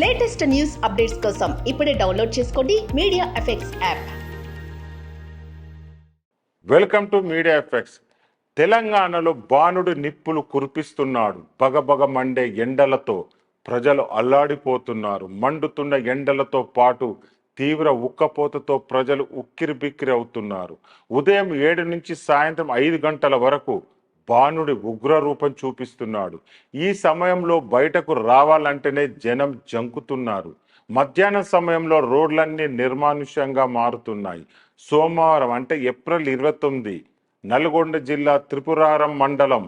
Latest news updates కోసం ఇప్పుడే download చేసుకోండి media effects app. Welcome to media effects. తెలంగాణలో బాణుడు నిప్పులు కురిపిస్తున్నాడు. బగబగ మండే ఎండలతో ప్రజలు అల్లాడిపోతున్నారు. మండుతున్న ఎండలతో పాటు తీవ్ర ఉక్కపోతతో ప్రజలు ఉక్కిరిబిక్కిరి అవుతున్నారు. ఉదయం 7 నుంచి సాయంత్రం 5 గంటల వరకు బాణుడి ఉగ్ర రూపం చూపిస్తున్నాడు. ఈ సమయంలో బయటకు రావాలంటేనే జనం జంకుతున్నారు. మధ్యాహ్నం సమయంలో రోడ్లన్నీ నిర్మానుష్యంగా మారుతున్నాయి. సోమవారం అంటే ఏప్రిల్ 29 నల్గొండ జిల్లా త్రిపురారం మండలం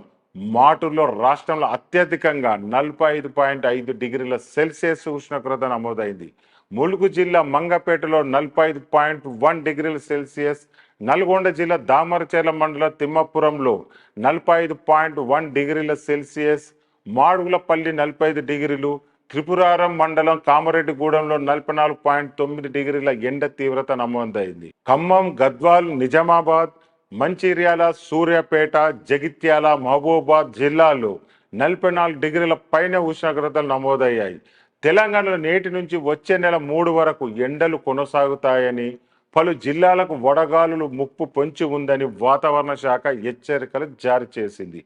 మాటూరులో రాష్ట్రంలో అత్యధికంగా 45.5 డిగ్రీల సెల్సియస్ ఉష్ణోగ్రత నమోదైంది. ములుగు జిల్లా మంగపేటలో 45.1 డిగ్రీల సెల్సియస్, నల్గొండ జిల్లా దామరచెర్ల మండలం తిమ్మాపురంలో 45.1 డిగ్రీల సెల్సియస్, మాడుగులపల్లి 45 డిగ్రీలు, త్రిపురారం మండలం కామారెడ్డిగూడెంలో 44.9 డిగ్రీల ఎండ తీవ్రత నమోదైంది. ఖమ్మం, గద్వాల్, నిజామాబాద్, మంచిర్యాల, సూర్యాపేట, జగిత్యాల, మహబూబాబాద్ జిల్లాల్లో 44 డిగ్రీల పైన ఉష్ణోగ్రతలు నమోదయ్యాయి. తెలంగాణలో నేటి నుంచి వచ్చే నెల 3 వరకు ఎండలు కొనసాగుతాయని, పలు జిల్లాలకు వడగాలులు ముప్పు పొంచి ఉందని వాతావరణ శాఖ హెచ్చరికలు జారీ చేసింది.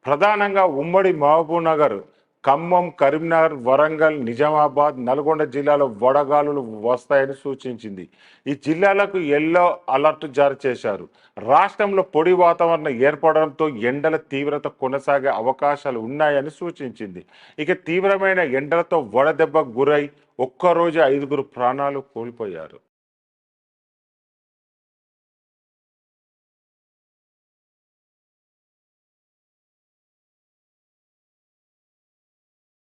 ప్రధానంగా ఉమ్మడి మహబూబ్నగర్, ఖమ్మం, కరీంనగర్, వరంగల్, నిజామాబాద్, నల్గొండ జిల్లాలో వడగాలులు వస్తాయని సూచించింది. ఈ జిల్లాలకు ఎల్లో అలర్ట్ జారీ చేశారు. రాష్ట్రంలో పొడి వాతావరణం ఏర్పడడంతో ఎండల తీవ్రత కొనసాగే అవకాశాలు ఉన్నాయని సూచించింది. ఇక తీవ్రమైన ఎండలతో వడదెబ్బకు గురై ఒక్కరోజు 5 ప్రాణాలు కోల్పోయారు.